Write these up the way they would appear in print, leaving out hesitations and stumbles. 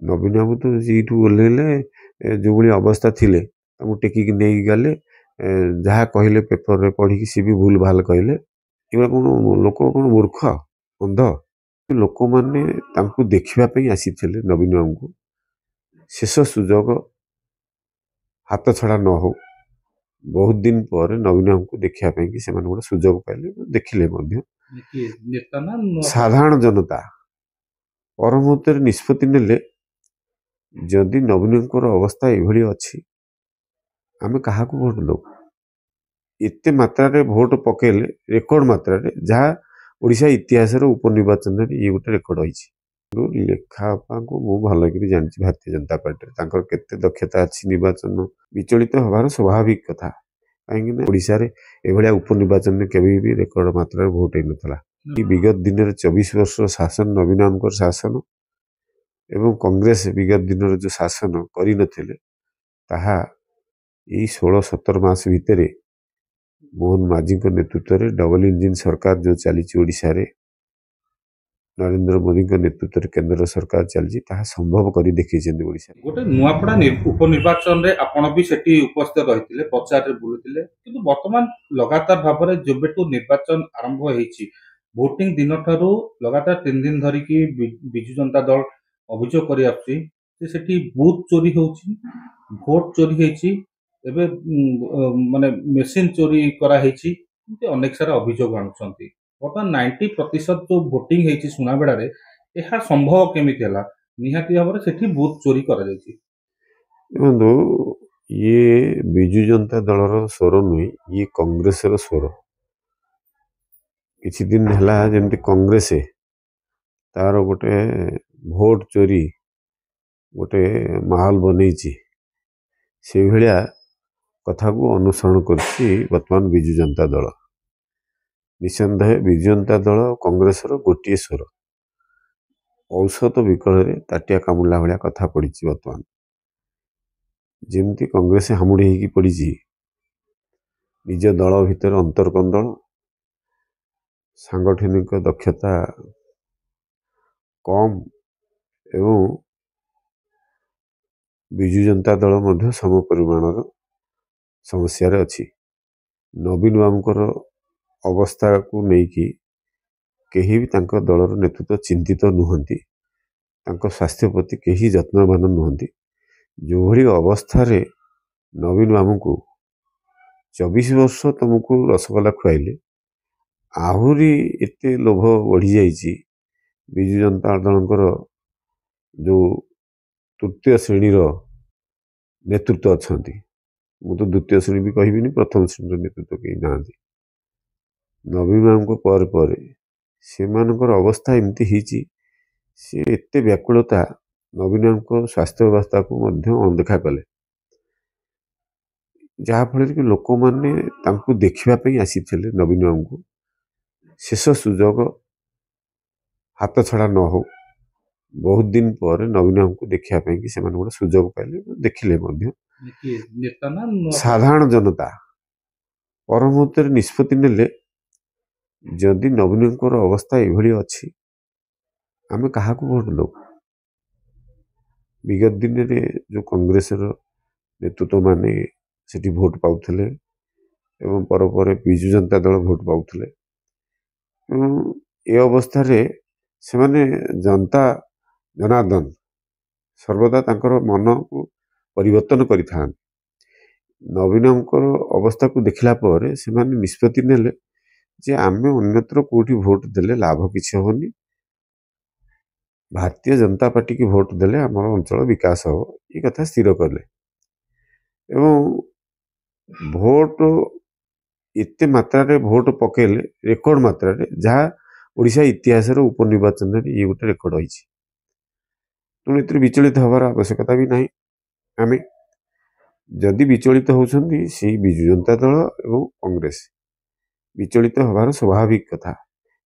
ନବୀନ ବାବୁ ତ ସେଇଠୁ ଓହ୍ଲେଇଲେ, ଯେଉଁଭଳି ଅବସ୍ଥା ଥିଲେ ତାଙ୍କୁ ଟେକିକି ନେଇକି ଗଲେ, ଯାହା କହିଲେ ପେପରରେ ପଢ଼ିକି ସିଏ ବି ଭୁଲ ଭାଲ କହିଲେ। ଏଗୁଡ଼ା କ'ଣ ଲୋକ କ'ଣ ମୂର୍ଖ ଅନ୍ଧ? ଲୋକମାନେ ତାଙ୍କୁ ଦେଖିବା ପାଇଁ ଆସିଥିଲେ ନବୀନ ବାବୁଙ୍କୁ। ଶେଷ ସୁଯୋଗ ହାତଛଡ଼ା ନ ହଉ, ବହୁତ ଦିନ ପରେ ନବୀନ ବାବୁଙ୍କୁ ଦେଖିବା ପାଇଁ ସେମାନେ ଗୋଟେ ସୁଯୋଗ ପାଇଲେ, ଦେଖିଲେ ମଧ୍ୟ। ସାଧାରଣ ଜନତା ପରମୁହୂର୍ତ୍ତରେ ନିଷ୍ପତ୍ତି ନେଲେ, ଯଦି ନବୀନଙ୍କର ଅବସ୍ଥା ଏଭଳି ଅଛି ଆମେ କାହାକୁ ଭୋଟ ଦେବୁ। ଏତେ ମାତ୍ରାରେ ଭୋଟ ପକେଇଲେ, ରେକର୍ଡ ମାତ୍ରାରେ, ଯାହା ଓଡ଼ିଶା ଇତିହାସର ଉପନିର୍ବାଚନରେ ଇଏ ଗୋଟେ ରେକର୍ଡ ହେଇଛି। ଲେଖାପାଙ୍କୁ ମୁଁ ଭଲକରି ଜାଣିଛି ଭାରତୀୟ ଜନତା ପାର୍ଟିରେ ତାଙ୍କର କେତେ ଦକ୍ଷତା ଅଛି। ନିର୍ବାଚନ ବିଚଳିତ ହେବାର ସ୍ୱାଭାବିକ କଥା, କାହିଁକିନା ଓଡ଼ିଶାରେ ଏଭଳିଆ ଉପନିର୍ବାଚନରେ କେବେ ବି ରେକର୍ଡ ମାତ୍ରାରେ ଭୋଟ ହେଇନଥିଲା। ବିଗତ ଦିନରେ 24 ବର୍ଷର ଶାସନ, ନବୀନ ବାବୁଙ୍କର ଶାସନ ଏବଂ କଂଗ୍ରେସ ବିଗତ ଦିନର ଯେଉଁ ଶାସନ କରିନଥିଲେ, ତାହା ଏଇ 16-17 ମାସ ଭିତରେ ମୋହନ ମାଝୀଙ୍କ ନେତୃତ୍ୱରେ ଡବଲ ଇଞ୍ଜିନ ସରକାର ଯେଉଁ ଚାଲିଛି ଓଡ଼ିଶାରେ, ନରେନ୍ଦ୍ର ମୋଦୀଙ୍କ ନେତୃତ୍ୱରେ କେନ୍ଦ୍ର ସରକାର ଚାଲିଛି, ତାହା ସମ୍ଭବ କରି ଦେଖେଇଛନ୍ତି ଓଡ଼ିଶାରେ। ଗୋଟେ ନୂଆପଡ଼ା ଉପନିର୍ବାଚନରେ ଆପଣ ବି ସେଠି ଉପସ୍ଥିତ ରହିଥିଲେ, ପ୍ରଚାରରେ ବୁଲୁଥିଲେ, କିନ୍ତୁ ବର୍ତ୍ତମାନ ଲଗାତାର ଭାବରେ ଯେବେଠୁ ନିର୍ବାଚନ ଆରମ୍ଭ ହେଇଛି, ଭୋଟିଂ ଦିନଠାରୁ ଲଗାତାର 3 ଦିନ ଧରିକି ବିଜୁ ଜନତା ଦଳ ଅଭିଯୋଗ କରି ଆସୁଛି ଯେ ସେଠି ବୁଥ ଚୋରି ହେଉଛି, ଭୋଟ ଚୋରି ହେଇଛି, ଏବେ ମାନେ ମେସିନ ଚୋରି କରାହେଇଛି, ଏମିତି ଅନେକ ସାରା ଅଭିଯୋଗ ଆଣୁଛନ୍ତି। ବର୍ତ୍ତମାନ 90% ଯେଉଁ ଭୋଟିଂ ହେଇଛି ସୁନାବେଡ଼ାରେ, ଏହା ସମ୍ଭବ କେମିତି ହେଲା? ନିହାତି ଭାବରେ ସେଠି ବୁଥ ଚୋରି କରାଯାଇଛି। ଦେଖନ୍ତୁ, ଇଏ ବିଜୁ ଜନତା ଦଳର ସ୍ୱର ନୁହେଁ, ଇଏ କଂଗ୍ରେସର ସ୍ୱର। କିଛି ଦିନ ହେଲା ଯେମିତି କଂଗ୍ରେସ ତାର ଗୋଟେ ଭୋଟ ଚୋରି ଗୋଟେ ମାହୋଲ ବନେଇଛି, ସେଇଭଳିଆ କଥାକୁ ଅନୁସରଣ କରୁଛି ବର୍ତ୍ତମାନ ବିଜୁ ଜନତା ଦଳ। ନିଃସନ୍ଦେହ ବିଜୁ ଜନତା ଦଳ କଂଗ୍ରେସର ଗୋଟିଏ ସ୍ୱର। ଔଷଧ ବିକଳରେ ତାଟିଆ କାମୁଡ଼ିଲା ଭଳିଆ କଥା ପଡ଼ିଛି ବର୍ତ୍ତମାନ। ଯେମିତି କଂଗ୍ରେସ ହାମୁଡ଼ି ହେଇକି ପଡ଼ିଛି, ନିଜ ଦଳ ଭିତରେ ଅନ୍ତର୍କନ୍ଦଳ, ସାଂଗଠନିକ ଦକ୍ଷତା କମ୍ ଏବଂ ବିଜୁ ଜନତା ଦଳ ମଧ୍ୟ ସମ ପରିମାଣର ସମସ୍ୟାରେ ଅଛି। ନବୀନ ବାବୁଙ୍କର ଅବସ୍ଥାକୁ ନେଇକି କେହି ବି ତାଙ୍କ ଦଳର ନେତୃତ୍ୱ ଚିନ୍ତିତ ନୁହନ୍ତି, ତାଙ୍କ ସ୍ୱାସ୍ଥ୍ୟ ପ୍ରତି କେହି ଯତ୍ନବାନ ନୁହନ୍ତି। ଯେଉଁଭଳି ଅବସ୍ଥାରେ ନବୀନ ବାବୁଙ୍କୁ 24 ବର୍ଷ ତୁମକୁ ରସଗୋଲା ଖୁଆଇଲେ, ଆହୁରି ଏତେ ଲୋଭ ବଢ଼ିଯାଇଛି ବିଜୁ ଜନତା ଦଳଙ୍କର ଯେଉଁ ତୃତୀୟ ଶ୍ରେଣୀର ନେତୃତ୍ୱ ଅଛନ୍ତି, ମୁଁ ତ ଦ୍ୱିତୀୟ ଶ୍ରେଣୀ ବି କହିବିନି, ପ୍ରଥମ ଶ୍ରେଣୀର ନେତୃତ୍ୱ କେହି ନାହାନ୍ତି। ନବୀନ ବାବୁଙ୍କ ପରେ ପରେ ସେମାନଙ୍କର ଅବସ୍ଥା ଏମିତି ହେଇଛି, ସେ ଏତେ ବ୍ୟାକୁଳତା ନବୀନ ବାବୁଙ୍କ ସ୍ୱାସ୍ଥ୍ୟ ଅବସ୍ଥାକୁ ମଧ୍ୟ ଅଣଦେଖା କଲେ, ଯାହାଫଳରେ କି ଲୋକମାନେ ତାଙ୍କୁ ଦେଖିବା ପାଇଁ ଆସିଥିଲେ ନବୀନ ବାବୁଙ୍କୁ। ଶେଷ ସୁଯୋଗ ହାତଛଡ଼ା ନ ହଉ, ବହୁତ ଦିନ ପରେ ନବୀନ ବାବୁଙ୍କୁ ଦେଖିବା ପାଇଁ ସେମାନେ ଗୋଟେ ସୁଯୋଗ ପାଇଲେ, ଦେଖିଲେ ମଧ୍ୟ। ସାଧାରଣ ଜନତା ପରମୁହୂର୍ତ୍ତରେ ନିଷ୍ପତ୍ତି ନେଲେ, ଯଦି ନବୀନଙ୍କର ଅବସ୍ଥା ଏଭଳି ଅଛି ଆମେ କାହାକୁ ଭୋଟ ଦେବୁ। ବିଗତ ଦିନରେ ଯେଉଁ କଂଗ୍ରେସର ନେତୃତ୍ୱମାନେ ସେଠି ଭୋଟ ପାଉଥିଲେ ଏବଂ ପରେ ବିଜୁ ଜନତା ଦଳ ଭୋଟ ପାଉଥିଲେ, ଏବଂ ଏ ଅବସ୍ଥାରେ ସେମାନେ ଜନାର୍ଦ୍ଦନ ସର୍ବଦା ତାଙ୍କର ମନକୁ ପରିବର୍ତ୍ତନ କରିଥାନ୍ତି। ନବୀନଙ୍କର ଅବସ୍ଥାକୁ ଦେଖିଲା ପରେ ସେମାନେ ନିଷ୍ପତ୍ତି ନେଲେ ଯେ ଆମେ ଅନ୍ୟତ୍ର କେଉଁଠି ଭୋଟ ଦେଲେ ଲାଭ କିଛି ହେବନି, ଭାରତୀୟ ଜନତା ପାର୍ଟିକି ଭୋଟ ଦେଲେ ଆମର ଅଞ୍ଚଳ ବିକାଶ ହେବ, ଏ କଥା ସ୍ଥିର କଲେ। ଏବଂ ଭୋଟ ଏତେ ମାତ୍ରାରେ ଭୋଟ ପକେଇଲେ, ରେକର୍ଡ ମାତ୍ରାରେ, ଯାହା ଓଡ଼ିଶା ଇତିହାସର ଉପନିର୍ବାଚନରେ ଇଏ ଗୋଟେ ରେକର୍ଡ ହେଇଛି। ତେଣୁ ଏଥିରେ ବିଚଳିତ ହେବାର ଆବଶ୍ୟକତା ବି ନାହିଁ। ଆମେ ଯଦି ବିଚଳିତ ହେଉଛନ୍ତି ସେଇ ବିଜୁ ଜନତା ଦଳ ଏବଂ କଂଗ୍ରେସ, ବିଚଳିତ ହେବାର ସ୍ୱାଭାବିକ କଥା,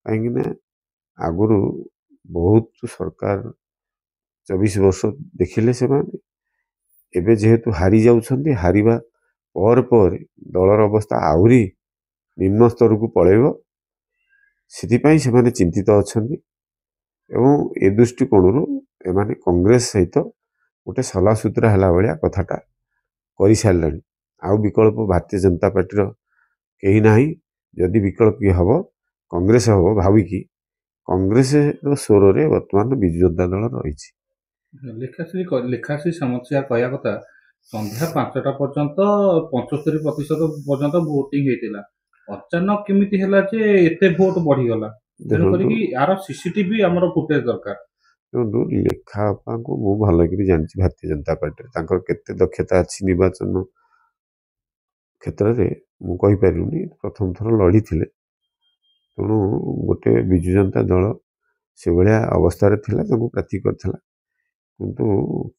କାହିଁକିନା ଆଗରୁ ବହୁତ ସରକାର 24 ବର୍ଷ ଦେଖିଲେ ସେମାନେ। ଏବେ ଯେହେତୁ ହାରି ଯାଉଛନ୍ତି, ହାରିବା ପରେ ଦଳର ଅବସ୍ଥା ଆହୁରି ନିମ୍ନ ସ୍ତରକୁ ପଳାଇବ, ସେଥିପାଇଁ ସେମାନେ ଚିନ୍ତିତ ଅଛନ୍ତି। ଏବଂ ଏ ଦୃଷ୍ଟିକୋଣରୁ एमाने कांग्रेस सहित गोटे सलासूत्रा है भाया कथाटा कर सारे आउ विकल्प भारतीय जनता पार्टी कहीं ना जदि विकल्प किए हम कांग्रेस हम भाविकी कांग्रेस स्वर में बर्तमान विजु जनता दल रही। ଲେଖାଶ୍ରୀ ସମସ୍ୟା କହିବା କଥା ସନ୍ଧ୍ୟା 5ଟା ପର୍ଯ୍ୟନ୍ତ 75% ପର୍ଯ୍ୟନ୍ତ ଭୋଟିଂ ହେଇଥିଲା। ଅଚାନକ କେମିତି ହେଲା ଯେ ଏତେ ଭୋଟ ବଢିଗଲା? ତେଣୁ କରିକି यार सीसीटीवी ଆମର ଫୁଟେଜ ଦରକାର। ଦେଖନ୍ତୁ ଲେଖାପାଙ୍କୁ ମୁଁ ଭଲ କରି ଜାଣିଛି ଭାରତୀୟ जनता ପାର୍ଟିରେ ତାଙ୍କର କେତେ ଦକ୍ଷତା ଅଛି ନିର୍ବାଚନ କ୍ଷେତ୍ରରେ ମୁଁ କହିପାରିବିନି। ପ୍ରଥମ ଥର ଲଢ଼ିଥିଲେ ତେଣୁ ଗୋଟେ ବିଜୁ जनता ଦଳ ସେଭଳିଆ ଅବସ୍ଥାରେ ଥିଲା ତାଙ୍କୁ ପ୍ରାର୍ଥୀ କରିଥିଲା କିନ୍ତୁ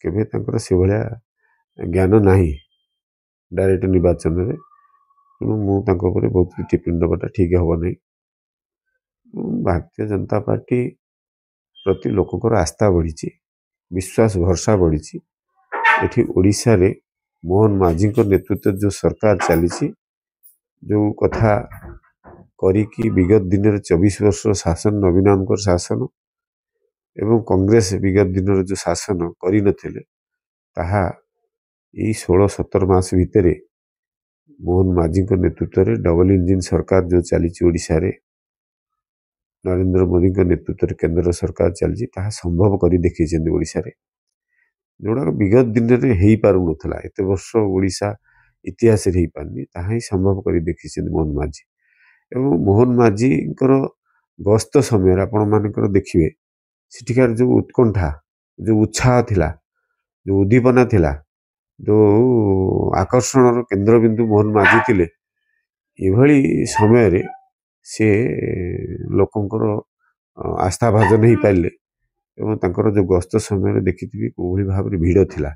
କେବେ ତାଙ୍କର ସେଭଳିଆ ଜ୍ଞାନ ନାହିଁ डायरेक्ट निर्वाचन में तेणु ମୁଁ ତାଙ୍କ ଉପରେ ବହୁତ टिप्पणी ଦେବାଟା ଠିକ୍ ହେବ ନାହିଁ। ଭାରତୀୟ जनता पार्टी प्रति लोकंर आस्था बढ़ी विश्वास भरसा बढ़ी एठी ओडिशा रे मोहन माझी नेतृत्व जो सरकार चली जो कथा करी विगत दिन में 24 वर्ष शासन नवीन शासन एवं कांग्रेस विगत दिन जो शासन करी नथिले ताहा 16-17 मास भितर मोहन माझी नेतृत्व में डबल इंजिन सरकार जो चली ओडिशा रे नरेंद्र मोदी नेतृत्व में केंद्र सरकार चली संभव कर देखी ओडिशा रे जोड़ा विगत दिन में हो पार ना एत वर्ष ओडिशा इतिहास हो पारनी ताहा ही संभव कर देखी मोहन माझी एवं मोहन माझी गस्त समय आपण मानकर देखिए सेठिकार जो उत्कंठा जो उत्साह थिला जो उद्दीपना थिला जो आकर्षण केन्द्रबिंदु मोहन माझी थिले एभली समय रे से लोकंकर आस्था भाजन हो पारे एवं तांकर जो गस्त समय देखी कोई भाव में भिड़ थिला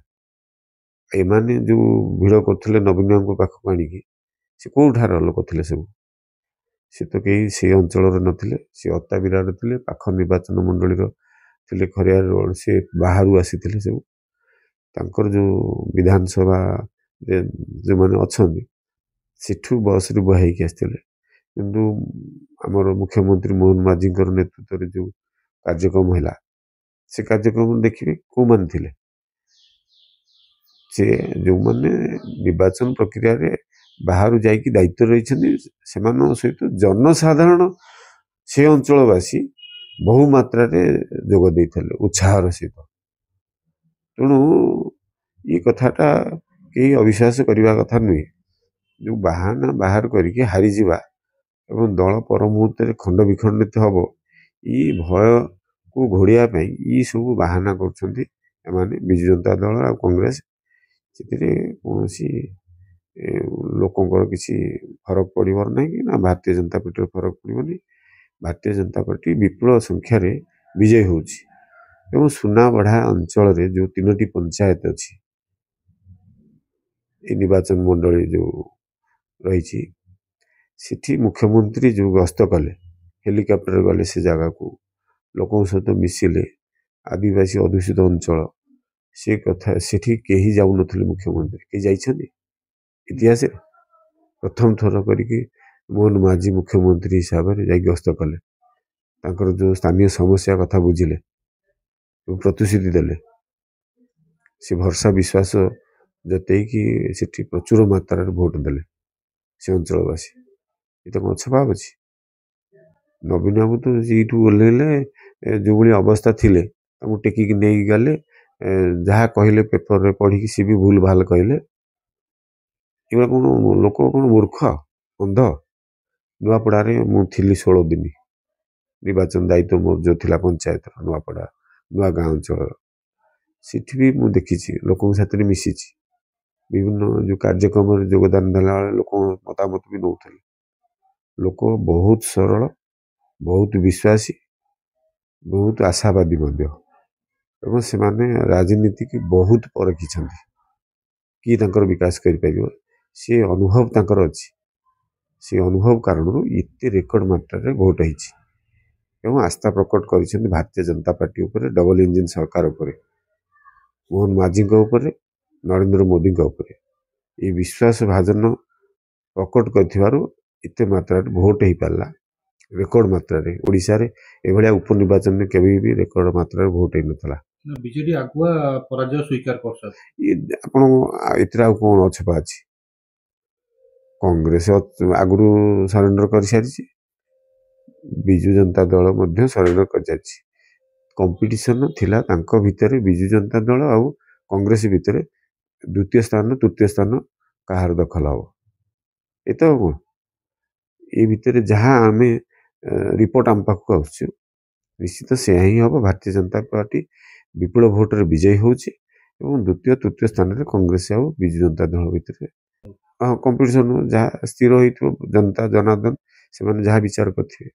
एमाने जो भिड़ करथिले नवीन पाखक आणिकी से कोठार लोक थिले सब से तो कहीं से अंचल नथिले से अता विराट थिले पाख निर्वाचन मंडली थिले खरियार रोड से बाहर आसीथिले सब तांकर जो विधानसभा जो माने अछंदी सेठू बस रे बुहाई के आस्थिले किंतु आमर मुख्यमंत्री मोहन माझी नेतृत्व में जो कार्यक्रम है से कार्यक्रम देखिए कौ मान थिले से जो माने निर्वाचन प्रक्रिया रे बाहर जाइकी दायित्व रही सहित जनसाधारण से अंचलवासी बहु मात्रा जोग देते उत्साहर सहित तेणु ये कथाटा कहीं अविश्वास करने कथा नुहे जो बाहाना बाहर करके हारी जावा एवं दल पर मुहूर्त खंड विखंडित हम ये भय को घोड़िया ये सब बाहाना कर विजु जनता दल आ कांग्रेस से कौन लोकंर किसी फरक पड़ो ना कि ना भारतीय जनता पार्टी फरक पड़ोनी भारतीय जनता पार्टी विपुल संख्यार विजय हो सुनाबढ़ा अंचल जो 3टी पंचायत अच्छी निर्वाचन मंडली जो रही सिठी मुख्यमंत्री जो गस्त कले हेलिकॉप्टर गले से जगह को लोकों सहित मिसिले आदिवासी अधूषित अंचल से कथा सेठी कहीं जाऊ नथिले मुख्यमंत्री कहीं जाइछन्ति इतिहास प्रथम थर करके मोहन माझी मुख्यमंत्री हिसाब से जा गस्त कले तांकर जो स्थानीय समस्या कथा बुझिले प्रतिश्रुति देले से भरसा विश्वास जतई सेठी प्रचुर मात्रा भोट देले से अंचलवासी ये तो स्वभाव अच्छी नवीन बाबू तो जीठू ओह्लैले जो भाई अवस्था थिले टेकिक नहीं गले जहाँ कहले पेपर रे पढ़ी सी भी भूल भाल कहले एगुड़ा कौन लोक कौन मूर्ख अंध नुआपड़ा मुझी 16 दिन निर्वाचन दायित्व मोर जो थिला पंचायत नुआपड़ा नुआ गाँ अंचल सेठी भी मुझे देखी लोक साथ मिसी विभिन्न जो कार्यक्रम योगदान देला लोक मतामत भी नौते लोक बहुत सरल बहुत विश्वासी बहुत आशावादी एवं से राजनीति की बहुत परखी कि तांकर विकास कर सी अनुभव तांकर अच्छी से अनुभव कारण इतने रेकर्ड मात्रा भोट हो आस्था प्रकट कर भारतीय जनता पार्टी उपर डबल इंजिन सरकार उपर मोहन माझी नरेंद्र मोदी ये विश्वास भाजन प्रकट कर मात्रा भोट हो पारा रेकर्ड मात्रा ओडिशा रे एभलिया उपनिर्वाचन में केभी भी रेकर्ड मात्रा भोट हो नाला ବିଜେଡି ଆଗୁଆ ପରାଜୟ ସ୍ୱୀକାର କରୁଛନ୍ତି। ଆପଣ ଏଥିରେ ଆଉ କ'ଣ ଅଛପା ଅଛି? କଂଗ୍ରେସ ଆଗରୁ ସରେଣ୍ଡର କରିସାରିଛି, ବିଜୁ ଜନତା ଦଳ ମଧ୍ୟ ସରେଣ୍ଡର କରିସାରିଛି। କମ୍ପିଟିସନ ଥିଲା ତାଙ୍କ ଭିତରେ, ବିଜୁ ଜନତା ଦଳ ଆଉ କଂଗ୍ରେସ ଭିତରେ, ଦ୍ୱିତୀୟ ସ୍ଥାନ ତୃତୀୟ ସ୍ଥାନ କାହାର ଦଖଲ ହେବ। ଏତ ଆଉ କ'ଣ, ଏ ଭିତରେ ଯାହା ଆମେ ରିପୋର୍ଟ ଆମ ପାଖକୁ ଆସୁଛୁ ନିଶ୍ଚିତ ସେୟା ହିଁ ହେବ। ଭାରତୀୟ ଜନତା ପାର୍ଟି ବିପୁଳ ଭୋଟରେ ବିଜୟୀ ହେଉଛି ଏବଂ ଦ୍ୱିତୀୟ ତୃତୀୟ ସ୍ଥାନରେ କଂଗ୍ରେସ ଆଉ ବିଜୁ ଜନତା ଦଳ ଭିତରେ କମ୍ପିଟିସନ ଯାହା ସ୍ଥିର ହୋଇଥିବ, ଜନତା ଜନାର୍ଦ୍ଦନ ସେମାନେ ଯାହା ବିଚାର କରିଥିବେ।